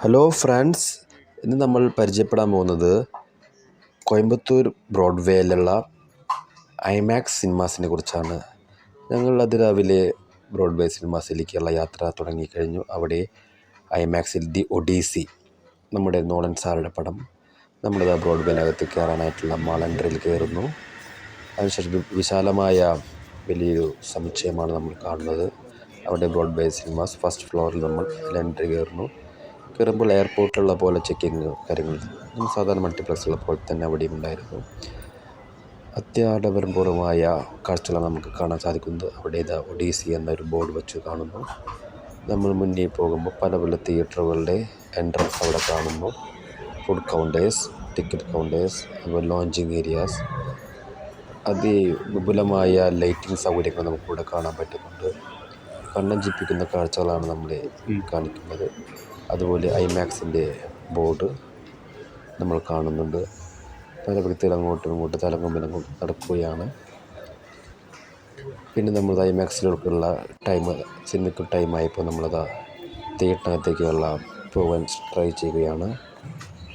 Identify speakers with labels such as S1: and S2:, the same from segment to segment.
S1: Hello friends, ഇന്ന് നമ്മൾ പരിചയപ്പെടാൻ പോകുന്നത് കോയമ്പത്തൂർ ബ്രോഡ്വേയിലുള്ള ഐമാക്സ് സിനിമാസിനെ കുറിച്ചാണ്. ഞങ്ങൾ അതിരാവിലെ ബ്രോഡ്വേ സിനിമാസിലേക്കുള്ള യാത്ര തുടങ്ങിക്കഴിഞ്ഞു. അവിടെ ഐമാക്സിൽ ദി ഒഡീസി, നമ്മുടെ നോളൻ സാറുടെ പടം, നമ്മളിത് ബ്രോഡ്വേനകത്ത് കയറാനായിട്ടുള്ള മാൾ എൻട്രിയിൽ കയറുന്നു. അതിനുശേഷം വിശാലമായ വലിയൊരു സമുച്ചയമാണ് നമ്മൾ കാണുന്നത്. അവിടെ ബ്രോഡ്വേ സിനിമാസ് ഫസ്റ്റ് ഫ്ലോറിൽ നമ്മൾ എൻട്രി കയറുമ്പോൾ എയർപോർട്ടിലുള്ള പോലെ ചെക്കിങ് കാര്യങ്ങൾ സാധാരണ മൾട്ടിപ്ലക്സുള്ള പോലെ തന്നെ അവിടെയും ഉണ്ടായിരുന്നു. അത്യാഡംബരപൂർവമായ കാഴ്ചകളാണ് നമുക്ക് കാണാൻ സാധിക്കുന്നത്. അവിടെ ഇതാ ഒഡീസി എന്നൊരു ബോർഡ് വെച്ച് കാണുന്നു. നമ്മൾ മുന്നിൽ പോകുമ്പോൾ പല പല തിയേറ്ററുകളുടെ എൻട്രൻസ് അവിടെ കാണുന്നു. ഫുഡ് കൗണ്ടേഴ്സ്, ടിക്കറ്റ് കൗണ്ടേഴ്സ്, അതുപോലെ ലോഞ്ചിങ് ഏരിയാസ്, അതിവിപുലമായ ലൈറ്റിംഗ് സൗകര്യങ്ങൾ നമുക്കിവിടെ കാണാൻ പറ്റുന്നുണ്ട്. കണ്ണഞ്ചിപ്പിക്കുന്ന കാഴ്ചകളാണ് നമ്മളെ കാണിക്കുന്നത്. അതുപോലെ ഐമാക്സിൻ്റെ ബോർഡ് നമ്മൾ കാണുന്നുണ്ട്. പല വ്യക്തികൾ അങ്ങോട്ടും ഇങ്ങോട്ടും തലങ്ങും വിലങ്ങും നടക്കുകയാണ്. പിന്നെ നമ്മൾ ഐമാക്സിലേക്കുള്ള സിനിമയ്ക്ക് ടൈമായപ്പോൾ നമ്മളത് തിയേറ്ററിനകത്തേക്കുള്ള പോകാൻ ട്രൈ ചെയ്യുകയാണ്.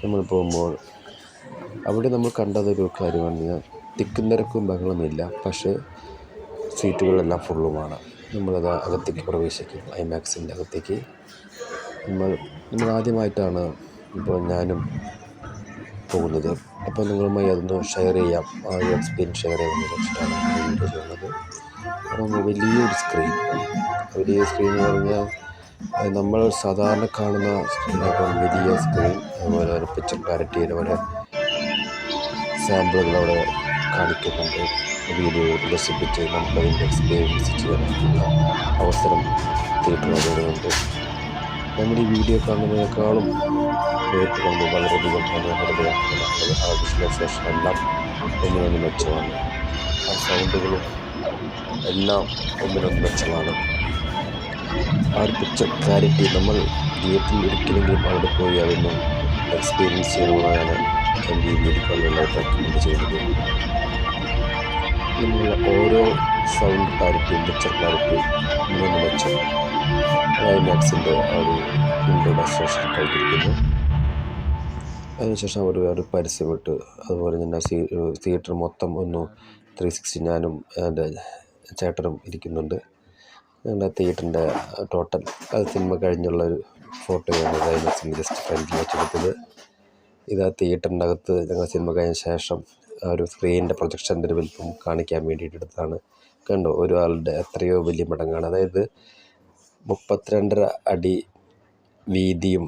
S1: നമ്മൾ പോകുമ്പോൾ അവിടെ നമ്മൾ കണ്ടതൊരു കാര്യമാണ്, തിക്കും തിരക്കും ബഹളമില്ല, പക്ഷേ സീറ്റുകളെല്ലാം ഫുള്ളുമാണ്. നമ്മളത് അകത്തേക്ക് പ്രവേശിക്കും. ഐമാക്സിൻ്റെ അകത്തേക്ക് നമ്മൾ ആദ്യമായിട്ടാണ് ഇപ്പോൾ ഞാനും പോകുന്നത്. അപ്പോൾ നിങ്ങളുമായി അതൊന്ന് ഷെയർ ചെയ്യാം, ആ ഒരു എക്സ്പീരിയൻസ് ഷെയർ ചെയ്യാമെന്ന് വെച്ചിട്ടാണ് വീഡിയോ ചെയ്യുന്നത്. അപ്പം വലിയൊരു സ്ക്രീൻ എന്ന് പറഞ്ഞാൽ നമ്മൾ സാധാരണ കാണുന്ന സ്ക്രീനേക്കാൾ വലിയ സ്ക്രീൻ, അതുപോലെ ഒരു പിക്ചർ ക്ലാരിറ്റിയുടെ പോലെ സാമ്പിളുകൾ അവിടെ കാണിക്കുന്നുണ്ട്. വീഡിയോ പ്രദർശിപ്പിച്ച് നമുക്കതിൻ്റെ എക്സ്പീരിയൻസ് ചെയ്യാനുള്ള അവസരം തിയേറ്ററിലുണ്ട്. നമ്മൾ ഈ വീഡിയോ കാണുന്നതിനേക്കാളും നേരിട്ട് കാണുമ്പോൾ വളരെയധികം മനോഹരതയാണ്. ആ വിഷ്വലൈസേഷൻ എല്ലാം ഒന്നിനൊന്ന് മെച്ചമാണ്. ആ സൗണ്ടുകളും എല്ലാം ഒന്നിനൊന്ന് മെച്ചമാണ്. ആ ഒരു പിക്ചർ ക്ലാരിറ്റി നമ്മൾ തിയേറ്ററിൽ ഒരിക്കലെങ്കിലും അവിടെ പോയി അതൊന്ന് എക്സ്പീരിയൻസ് ചെയ്യണമെന്നാണ് എൻ്റെ ഈ വീഡിയോകളിലായിട്ട് റെക്കമെൻഡ് ചെയ്യുന്നത്. ഇങ്ങനെയുള്ള ഓരോ സൗണ്ട് ക്ലാരിറ്റിയും പിക്ചർ ക്ലാരിറ്റിയും ഒന്നിനൊന്ന് മെച്ചം ഐമാക്സിൻ്റെ ആ ഒരു ഇൻട്രൊഡക്ഷൻ കഴിഞ്ഞിരിക്കുന്നു. അതിനുശേഷം ഒരു പരസ്യമിട്ട്, അതുപോലെ തന്നെ തിയേറ്റർ മൊത്തം ഒന്ന് 360 ഞാനും എൻ്റെ ചേട്ടനും ഇരിക്കുന്നുണ്ട്. ഞങ്ങളുടെ തിയേറ്ററിൻ്റെ ടോട്ടൽ സിനിമ കഴിഞ്ഞുള്ളൊരു ഫോട്ടോയാണ് ഐമാക്സിൻ്റെ ജസ്റ്റ് ഫ്രണ്ടിൽ വെച്ചെടുത്തത്. ഇത് ആ തിയേറ്ററിൻ്റെ അകത്ത് ഞങ്ങൾ സിനിമ കഴിഞ്ഞ ശേഷം ആ ഒരു സ്ക്രീനിൻ്റെ പ്രൊജക്ഷൻ്റെ ഒരു വലിപ്പം കാണിക്കാൻ വേണ്ടിയിട്ട് എടുത്താണ്. കണ്ടോ, ഒരാളുടെ എത്രയോ വലിയ മടങ്ങാണ്. അതായത് 32.5 അടി വീതിയും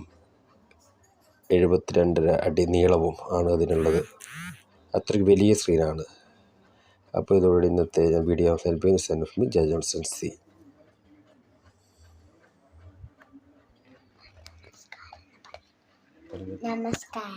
S1: 72.5 അടി നീളവും ആണ് അതിനുള്ളത്. അത്രയ്ക്ക് വലിയ സ്ക്രീനാണ്. അപ്പോൾ ഇതോടെ ഇന്നത്തെ വീഡിയോ അവസാനിപ്പിക്കുന്നു. Jaya Johnson C.
S2: നമസ്കാരം.